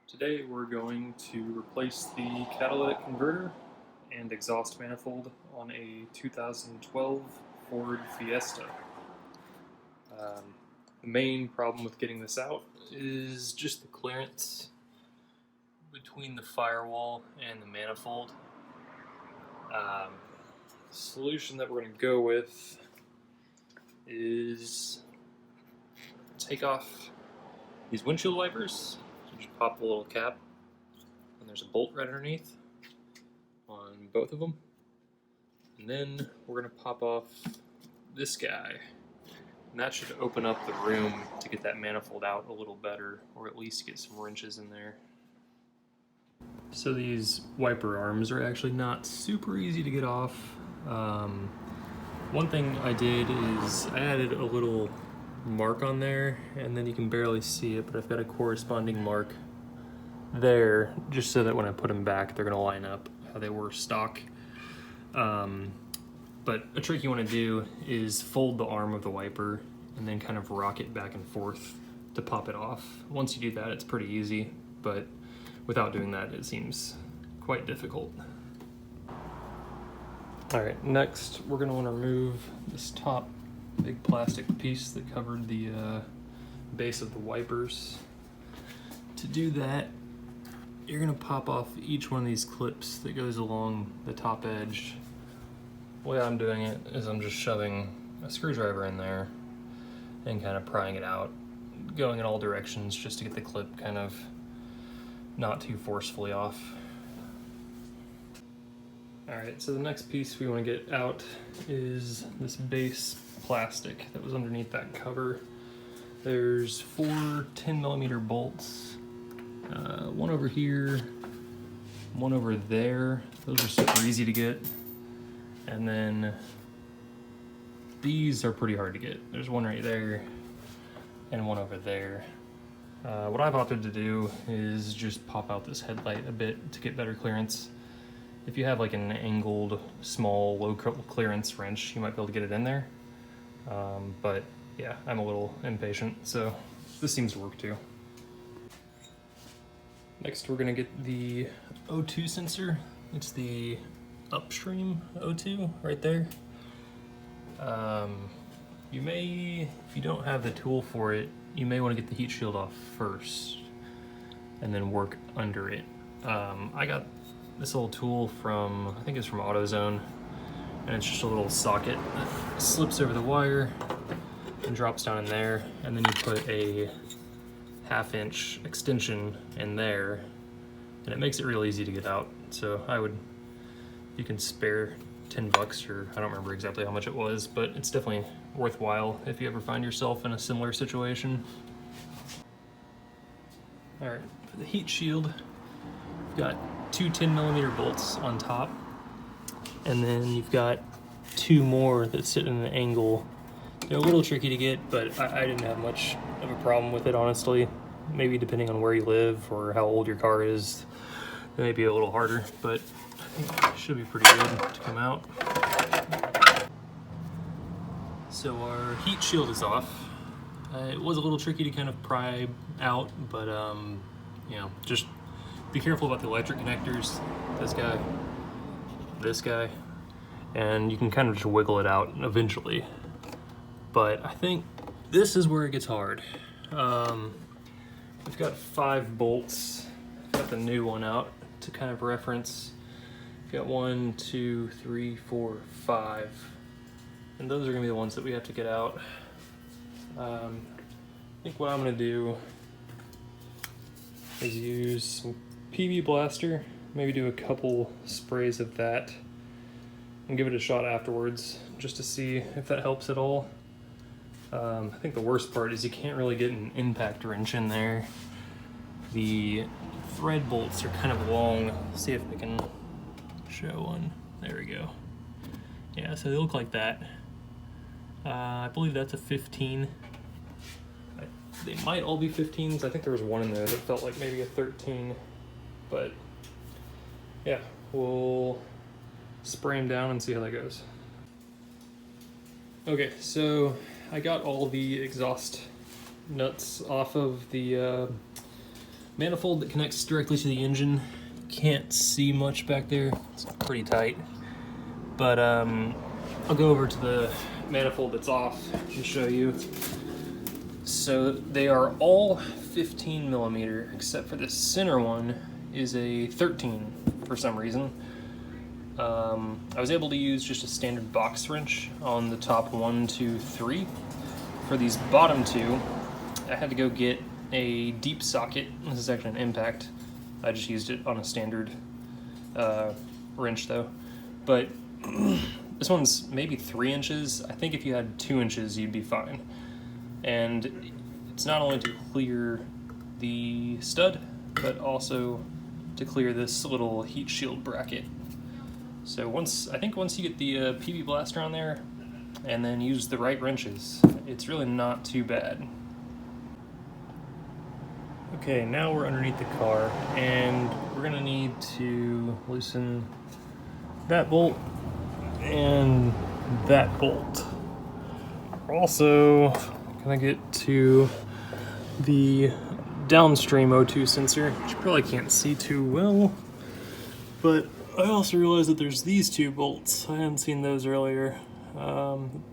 Today we're going to replace the catalytic converter and exhaust manifold on a 2012 Ford Fiesta. The main problem with getting this out is just the clearance between the firewall and the manifold. The solution that we're going to go with is take off these windshield wipers. So just pop the little cap, and there's a bolt right underneath on both of them. And then we're going to pop off this guy. And that should open up the room to get that manifold out a little better, or at least get some wrenches in there. So these wiper arms are actually not super easy to get off. One thing I did is I added a little mark on there, and then you can barely see it, but I've got a corresponding mark there just so that when I put them back, they're going to line up how they were stock. But a trick you want to do is fold the arm of the wiper and then kind of rock it back and forth to pop it off. Once you do that, it's pretty easy, but without doing that, it seems quite difficult. All right, next we're going to want to remove this top big plastic piece that covered the base of the wipers. To do that, you're going to pop off each one of these clips that goes along the top edge. The way I'm doing it is I'm just shoving a screwdriver in there and kind of prying it out, going in all directions just to get the clip kind of not too forcefully off. Alright, so the next piece we want to get out is this base plastic that was underneath that cover. There's 4 10mm bolts, one over here, one over there. Those are super easy to get. And then these are pretty hard to get. There's one right there and one over there. What I've opted to do is just pop out this headlight a bit to get better clearance. If you have like an angled, small, low clearance wrench, you might be able to get it in there. But yeah, I'm a little impatient, so this seems to work too. Next, we're gonna get the O2 sensor. It's the upstream O2 right there. You may, if you don't have the tool for it, you may want to get the heat shield off first and then work under it. I got this little tool from, I think it's from AutoZone, and it's just a little socket that slips over the wire and drops down in there, and then you put a 1/2-inch extension in there, and it makes it real easy to get out. So I would, you can spare $10, or I don't remember exactly how much it was, but it's definitely worthwhile if you ever find yourself in a similar situation. All right, for the heat shield, we've got 2 10mm bolts on top, and then you've got 2 more that sit in an angle. They're a little tricky to get, but I didn't have much of a problem with it, honestly. Maybe depending on where you live or how old your car is, it may be a little harder, but I think it should be pretty good to come out. So our heat shield is off. It was a little tricky to kind of pry out, but you know, just be careful about the electric connectors. This guy, and you can kind of just wiggle it out eventually. But I think this is where it gets hard. We've got 5 bolts. I've got the new one out to kind of reference. We've got 1, 2, 3, 4, 5. And those are gonna be the ones that we have to get out. I think what I'm gonna do is use some PB Blaster, maybe do a couple sprays of that, and give it a shot afterwards, just to see if that helps at all. I think the worst part is you can't really get an impact wrench in there. The thread bolts are kind of long. Let's see if we can show one. There we go. Yeah, so they look like that. I believe that's a 15. They might all be 15s. I think there was one in there that felt like maybe a 13. But yeah, we'll spray them down and see how that goes. Okay, so I got all the exhaust nuts off of the manifold that connects directly to the engine. Can't see much back there, it's pretty tight. But I'll go over to the manifold that's off and show you. So they are all 15 millimeter, except for the center one is a 13 for some reason. I was able to use just a standard box wrench on the top 1, 2, 3. For these bottom two, I had to go get a deep socket. This is actually an impact. I just used it on a standard wrench though. But this one's maybe 3 inches. I think if you had 2 inches, you'd be fine. And it's not only to clear the stud, but also to clear this little heat shield bracket. So I think once you get the PB blaster on there and then use the right wrenches, it's really not too bad. Okay, now we're underneath the car and we're gonna need to loosen that bolt and that bolt. We're also gonna get to the downstream O2 sensor, which you probably can't see too well, but I also realized that there's these 2 bolts. I hadn't seen those earlier.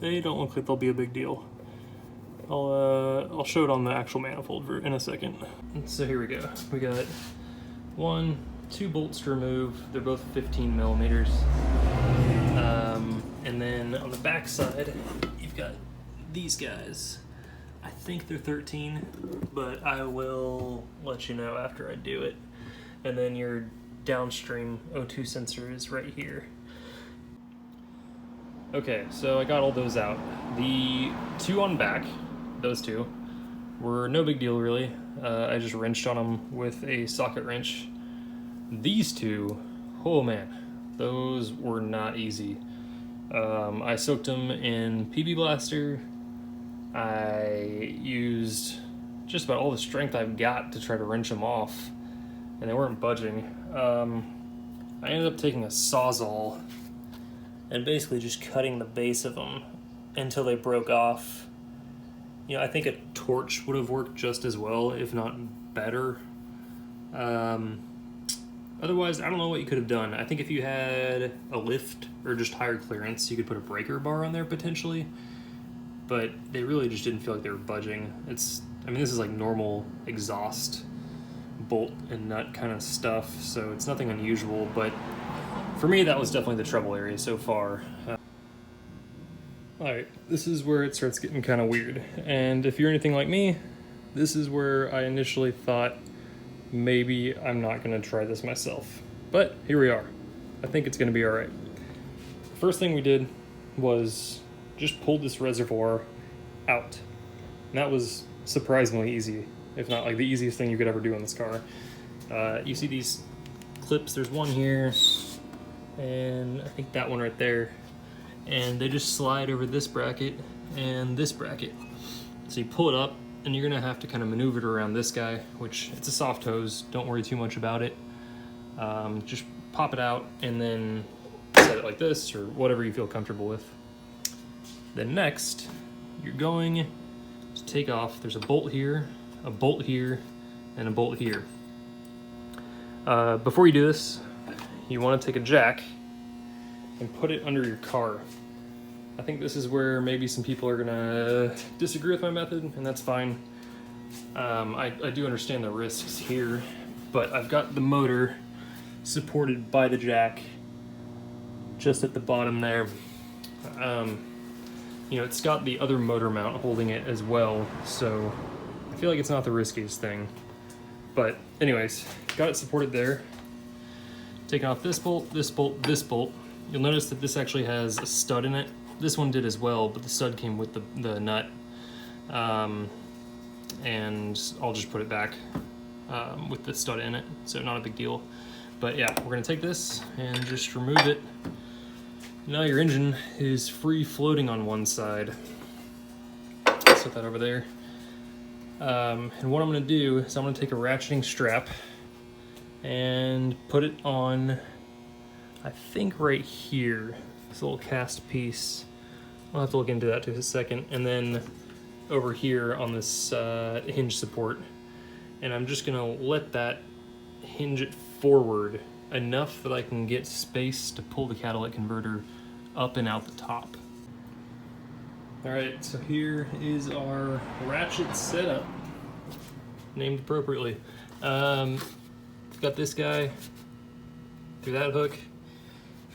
They don't look like they'll be a big deal. I'll show it on the actual manifold in a second. So here we go. We got 1, 2 bolts to remove. They're both 15 millimeters. And then on the back side, you've got these guys. I think they're 13, but I will let you know after I do it. And then your downstream O2 sensor is right here. Okay, so I got all those out. The 2 on back, those 2, were no big deal really. I just wrenched on them with a socket wrench. These 2, oh man, those were not easy. I soaked them in PB Blaster. I used just about all the strength I've got to try to wrench them off, and they weren't budging. I ended up taking a Sawzall and basically just cutting the base of them until they broke off. You know, I think a torch would have worked just as well, if not better. Otherwise, I don't know what you could have done. I think if you had a lift or just higher clearance, you could put a breaker bar on there potentially, but they really just didn't feel like they were budging. I mean, this is like normal exhaust bolt and nut kind of stuff, so it's nothing unusual, but for me, that was definitely the trouble area so far. Alright, this is where it starts getting kind of weird, and if you're anything like me, this is where I initially thought maybe I'm not going to try this myself. But here we are. I think it's going to be alright. The first thing we did was just pull this reservoir out. And that was surprisingly easy, if not like the easiest thing you could ever do in this car. You see these clips, there's one here, and I think that one right there. And they just slide over this bracket and this bracket. So you pull it up, and you're gonna have to kind of maneuver it around this guy, which it's a soft hose, don't worry too much about it. Just pop it out and then set it like this or whatever you feel comfortable with. Then next, you're going to take off, there's a bolt here, and a bolt here. Before you do this, you want to take a jack and put it under your car. I think this is where maybe some people are gonna disagree with my method, and that's fine. I do understand the risks here, but I've got the motor supported by the jack just at the bottom there. You know, it's got the other motor mount holding it as well, so I feel like it's not the riskiest thing. But anyways, got it supported there. Taking off this bolt, this bolt, this bolt. You'll notice that this actually has a stud in it. This one did as well, but the stud came with the nut. And I'll just put it back with the stud in it, so not a big deal. But yeah, we're gonna take this and just remove it. Now your engine is free floating on one side. Set that over there. And what I'm gonna do is I'm gonna take a ratcheting strap and put it on, I think right here, this little cast piece. I'll have to look into that in a second. And then over here on this hinge support. and I'm just gonna let that hinge it forward enough that I can get space to pull the catalytic converter up and out the top. All right, so here is our ratchet setup, named appropriately. Got this guy through that hook.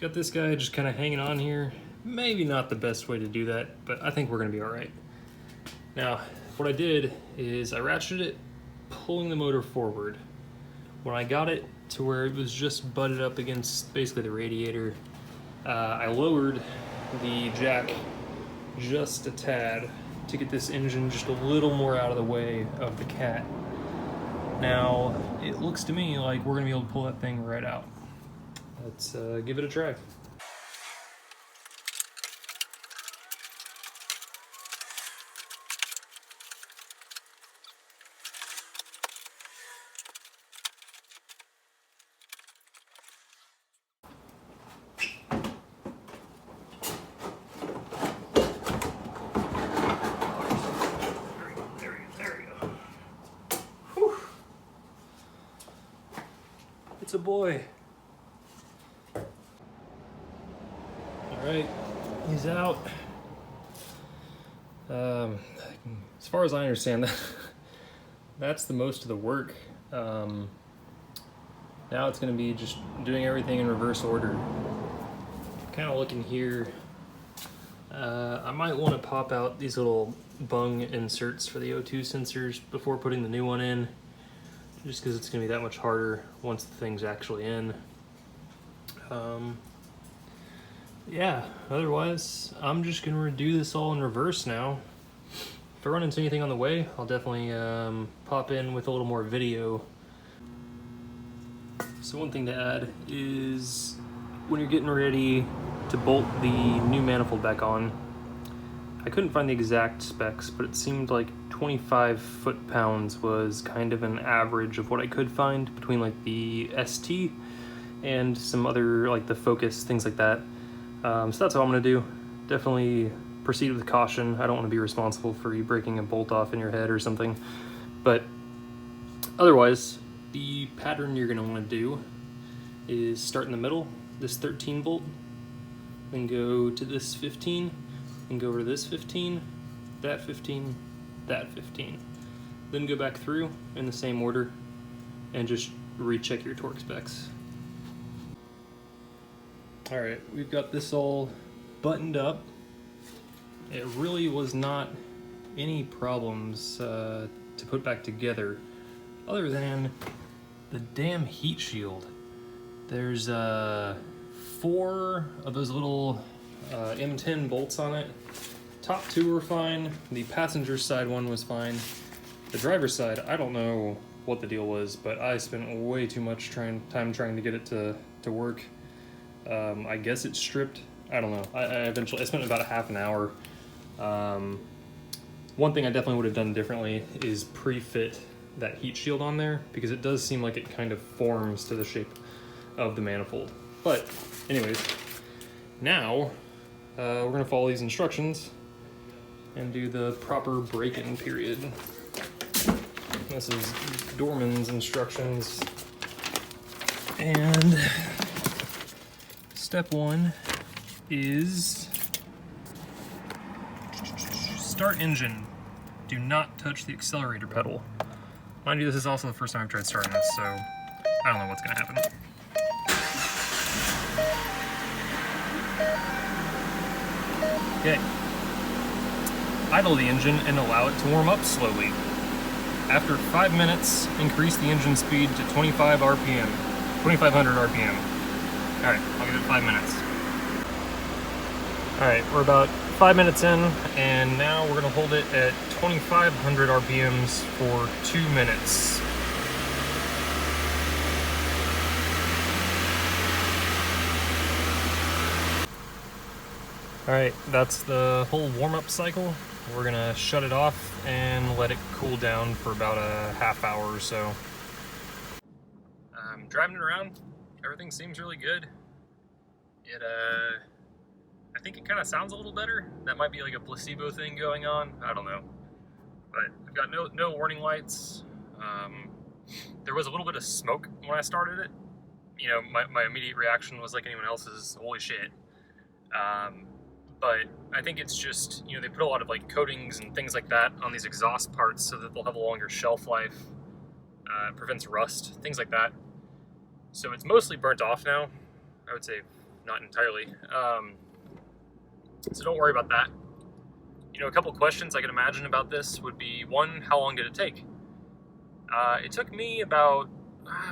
Got this guy just kind of hanging on here. Maybe not the best way to do that, but I think we're gonna be all right. Now, what I did is I ratcheted it, pulling the motor forward. When I got it to where it was just butted up against basically the radiator, I lowered the jack just a tad to get this engine just a little more out of the way of the cat. Now, it looks to me like we're gonna be able to pull that thing right out. Let's give it a try. It's a boy. All right, he's out. As far as I understand, that's the most of the work. Now it's going to be just doing everything in reverse order. Kind of looking here. I might want to pop out these little bung inserts for the O2 sensors before putting the new one in, just because it's going to be that much harder once the thing's actually in. Yeah, otherwise, I'm just going to do this all in reverse now. If I run into anything on the way, I'll definitely pop in with a little more video. So one thing to add is when you're getting ready to bolt the new manifold back on, I couldn't find the exact specs, but it seemed like 25 foot-pounds was kind of an average of what I could find between like the ST and some other, like the Focus, things like that. So that's what I'm gonna do. Definitely proceed with caution. I don't want to be responsible for you breaking a bolt off in your head or something. But otherwise, the pattern you're gonna want to do is start in the middle, this 13 volt, then go to this 15, and go over to this 15, that 15, that 15. Then go back through in the same order and just recheck your torque specs. All right, we've got this all buttoned up. It really was not any problems to put back together, other than the damn heat shield. There's 4 of those little M10 bolts on it. Top 2 were fine. The passenger side one was fine. The driver's side, I don't know what the deal was, but I spent way too much time trying to get it to work. I guess it's stripped. I don't know. I spent about a half an hour. One thing I definitely would have done differently is pre-fit that heat shield on there, because it does seem like it kind of forms to the shape of the manifold. But anyways, now we're gonna follow these instructions and do the proper break-in period. This is Dorman's instructions. And step 1 is start engine. Do not touch the accelerator pedal. Mind you, this is also the first time I've tried starting this, so I don't know what's gonna happen. Okay. Idle the engine and allow it to warm up slowly. After 5 minutes, increase the engine speed to 25 RPM, 2500 RPM. All right, I'll give it 5 minutes. All right, we're about 5 minutes in, and now we're gonna hold it at 2500 RPMs for 2 minutes. All right, that's the whole warm-up cycle. We're gonna shut it off and let it cool down for about a half hour or so. Driving it around, everything seems really good. I think it kind of sounds a little better. That might be like a placebo thing going on. I don't know. But I've got no warning lights. There was a little bit of smoke when I started it. You know, my immediate reaction was like anyone else's, holy shit. But I think it's just, you know, they put a lot of like coatings and things like that on these exhaust parts so that they'll have a longer shelf life. It prevents rust, things like that. So it's mostly burnt off now. I would say not entirely. So don't worry about that. You know, a couple questions I could imagine about this would be, one, how long did it take? It took me about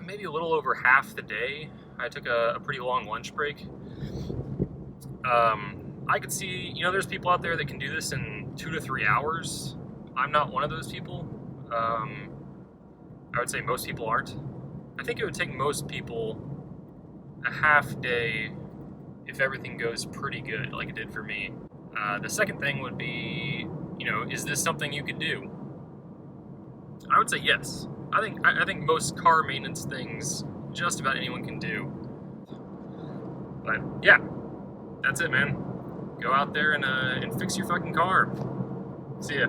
maybe a little over half the day. I took a pretty long lunch break. I could see, you know, there's people out there that can do this in 2 to 3 hours. I'm not one of those people. I would say most people aren't. I think it would take most people a half day if everything goes pretty good, like it did for me. The second thing would be, you know, is this something you could do? I would say yes. I think most car maintenance things just about anyone can do. But yeah, that's it, man. Go out there and fix your fucking car. See ya.